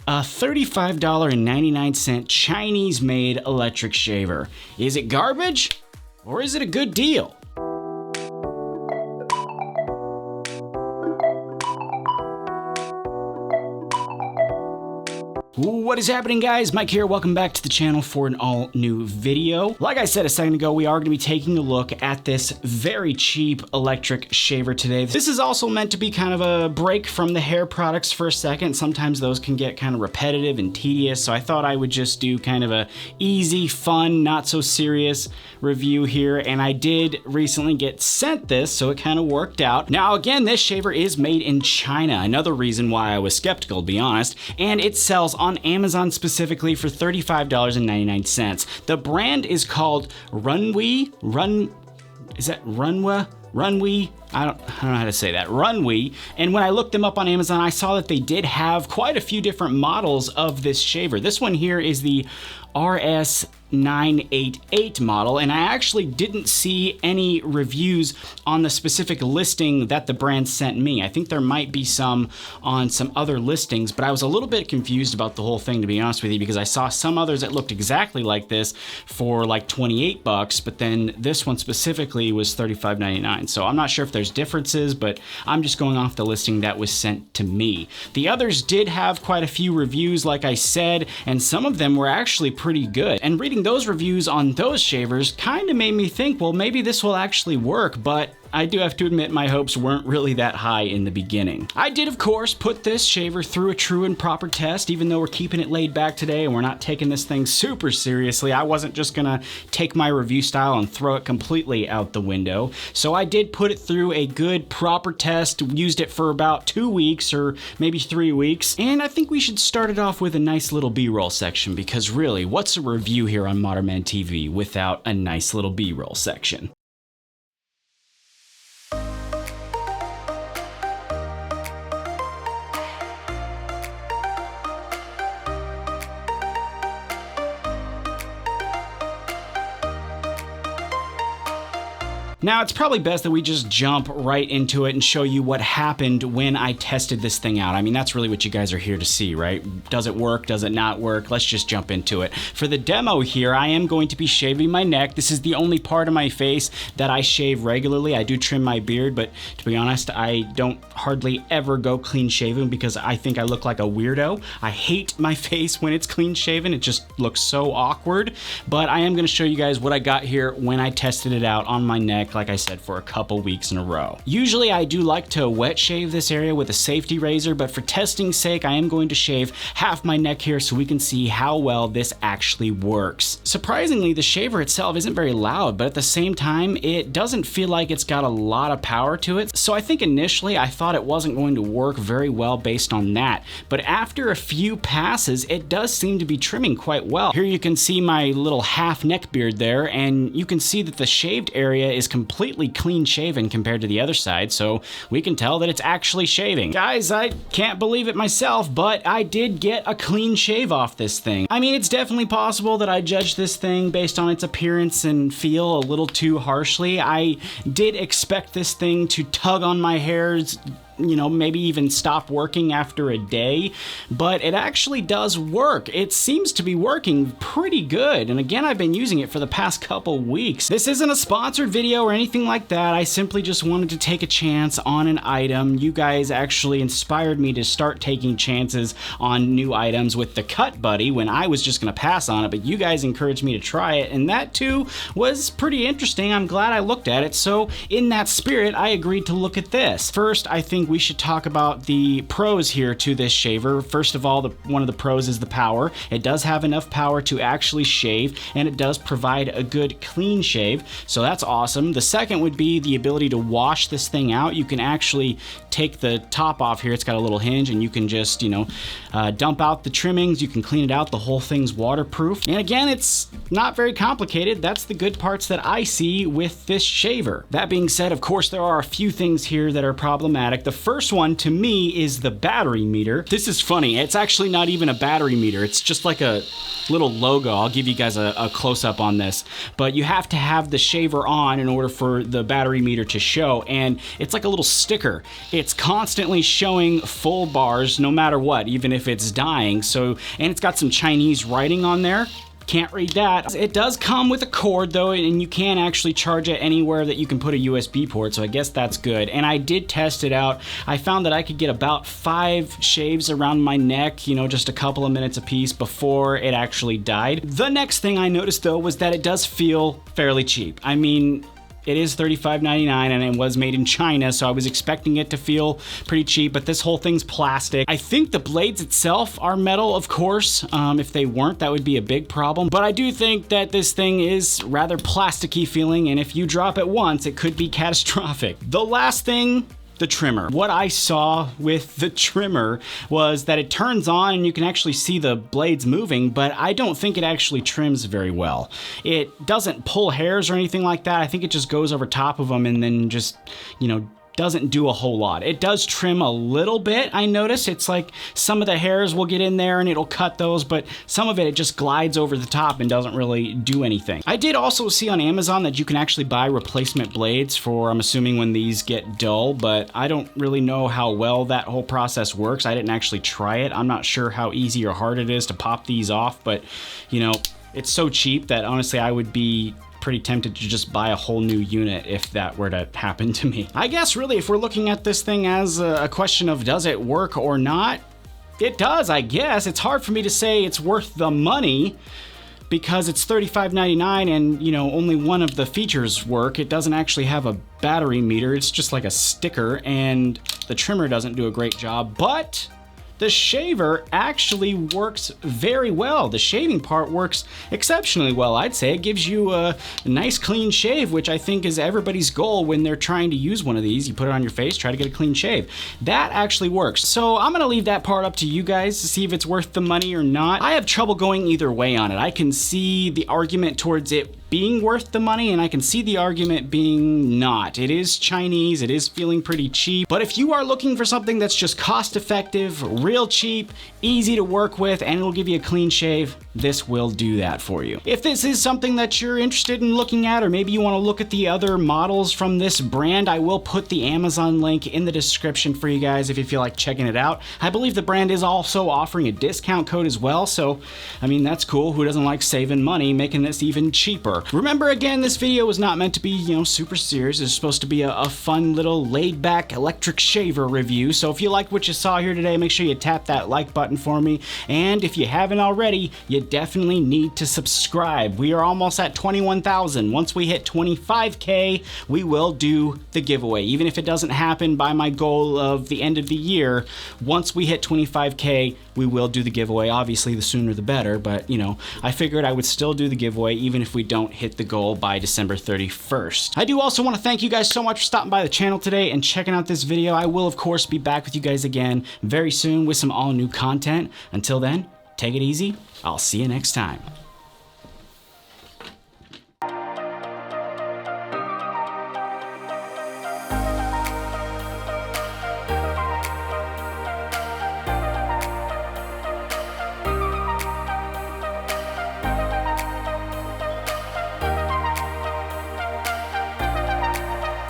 A $35.99 Chinese-made electric shaver. Is it garbage? Or is it a good deal? What is happening, guys? Mike here. Welcome back to the channel for an all new video. Like I said a second ago, we are going to be taking a look at this very cheap electric shaver today. This is also meant to be kind of a break from the hair products for a second. Sometimes those can get kind of repetitive and tedious, so I thought I would just do kind of a easy, fun, not so serious review here. And I did recently get sent this, so it kind of worked out. Now, again, this shaver is made in China. Another reason why I was skeptical, to be honest. And it sells on Amazon specifically for $35.99. The brand is called Runwe. Is that Runwe? Runwe? I don't know how to say that. Runwe. And when I looked them up on Amazon, I saw that they did have quite a few different models of this shaver. This one here is the RS988 model, and I actually didn't see any reviews on the specific listing that the brand sent me. I think there might be some on some other listings, but I was a little bit confused about the whole thing, to be honest with you, because I saw some others that looked exactly like this for like 28 bucks, but then this one specifically was $35.99. So I'm not sure if there's differences, but I'm just going off the listing that was sent to me. The others did have quite a few reviews, like I said, and some of them were actually pretty good. And reading those reviews on those shavers kind of made me think, well, maybe this will actually work, but I do have to admit my hopes weren't really that high in the beginning. I did, of course, put this shaver through a true and proper test, even though we're keeping it laid back today and we're not taking this thing super seriously. I wasn't just gonna take my review style and throw it completely out the window. So I did put it through a good, proper test, used it for about 2 weeks or maybe 3 weeks, and I think we should start it off with a nice little B-roll section, because really, what's a review here on Modernmantv without a nice little B-roll section? Now, it's probably best that we just jump right into it and show you what happened when I tested this thing out. I mean, that's really what you guys are here to see, right? Does it work? Does it not work? Let's just jump into it. For the demo here, I am going to be shaving my neck. This is the only part of my face that I shave regularly. I do trim my beard, but to be honest, I don't hardly ever go clean shaven because I think I look like a weirdo. I hate my face when it's clean shaven. It just looks so awkward. But I am going to show you guys what I got here when I tested it out on my neck, like I said, for a couple weeks in a row. Usually I do like to wet shave this area with a safety razor, but for testing's sake, I am going to shave half my neck here so we can see how well this actually works. Surprisingly, the shaver itself isn't very loud, but at the same time, it doesn't feel like it's got a lot of power to it. So I think initially I thought it wasn't going to work very well based on that. But after a few passes, it does seem to be trimming quite well. Here you can see my little half neck beard there, and you can see that the shaved area is completely clean shaven compared to the other side, so we can tell that it's actually shaving. Guys, I can't believe it myself, but I did get a clean shave off this thing. I mean, it's definitely possible that I judged this thing based on its appearance and feel a little too harshly. I did expect this thing to tug on my hairs, you know, maybe even stop working after a day, but it actually does work. It seems to be working pretty good, and again, I've been using it for the past couple weeks. This isn't a sponsored video or anything like that. I simply just wanted to take a chance on an item. You guys actually inspired me to start taking chances on new items with the Cut Buddy when I was just gonna pass on it, but you guys encouraged me to try it, and that too was pretty interesting. I'm glad I looked at it, so in that spirit, I agreed to look at this. First, I think we should talk about the pros here to this shaver. First of all, one of the pros is the power. It does have enough power to actually shave, and it does provide a good clean shave, so that's awesome. The second would be the ability to wash this thing out. You can actually take the top off here. It's got a little hinge, and you can just, you know, dump out the trimmings. You can clean it out. The whole thing's waterproof. And again, it's not very complicated. That's the good parts that I see with this shaver. That being said, of course, there are a few things here that are problematic. The first one to me is the battery meter. This is funny. It's actually not even a battery meter. It's just like a little logo. I'll give you guys a close-up on this. But you have to have the shaver on in order for the battery meter to show. And it's like a little sticker. It's constantly showing full bars no matter what, even if it's dying. So, and it's got some Chinese writing on there. Can't read that. It does come with a cord though, and you can actually charge it anywhere that you can put a USB port, so I guess that's good. And I did test it out. I found that I could get about 5 shaves around my neck, you know, just a couple of minutes a piece before it actually died. The next thing I noticed though was that it does feel fairly cheap. I mean, it is $35.99 and it was made in China, so I was expecting it to feel pretty cheap, but this whole thing's plastic. I think the blades itself are metal, of course. If they weren't, that would be a big problem. But I do think that this thing is rather plasticky feeling, and if you drop it once, it could be catastrophic. The last thing, the trimmer. What I saw with the trimmer was that it turns on and you can actually see the blades moving, but I don't think it actually trims very well. It doesn't pull hairs or anything like that. I think it just goes over top of them and then just, you know, doesn't do a whole lot. It does trim a little bit, I noticed. It's like some of the hairs will get in there and it'll cut those, but some of it just glides over the top and doesn't really do anything. I did also see on Amazon that you can actually buy replacement blades for, I'm assuming, when these get dull, but I don't really know how well that whole process works. I didn't actually try it. I'm not sure how easy or hard it is to pop these off, but you know, it's so cheap that honestly I would be pretty tempted to just buy a whole new unit if that were to happen to me. I guess really if we're looking at this thing as a question of does it work or not, it does, I guess. It's hard for me to say it's worth the money because it's $35.99 and, you know, only one of the features work. It doesn't actually have a battery meter. It's just like a sticker, and the trimmer doesn't do a great job, but the shaver actually works very well. The shaving part works exceptionally well, I'd say. It gives you a nice clean shave, which I think is everybody's goal when they're trying to use one of these. You put it on your face, try to get a clean shave. That actually works. So I'm gonna leave that part up to you guys to see if it's worth the money or not. I have trouble going either way on it. I can see the argument towards it being worth the money, and I can see the argument being not. It is Chinese, it is feeling pretty cheap, but if you are looking for something that's just cost effective, real cheap, easy to work with, and it'll give you a clean shave, this will do that for you. If this is something that you're interested in looking at, or maybe you want to look at the other models from this brand, I will put the Amazon link in the description for you guys if you feel like checking it out. I believe the brand is also offering a discount code as well, so I mean, that's cool. Who doesn't like saving money, making this even cheaper? Remember, again, this video was not meant to be, you know, super serious. It's supposed to be a fun little laid-back electric shaver review. So if you liked what you saw here today, make sure you tap that like button for me. And if you haven't already, you definitely need to subscribe. We are almost at 21,000. Once we hit 25K, we will do the giveaway. Even if it doesn't happen by my goal of the end of the year, once we hit 25K, we will do the giveaway. Obviously, the sooner the better, but you know, I figured I would still do the giveaway even if we don't hit the goal by December 31st. I do also want to thank you guys so much for stopping by the channel today and checking out this video. I will, of course, be back with you guys again very soon with some all new content. Until then, take it easy. I'll see you next time.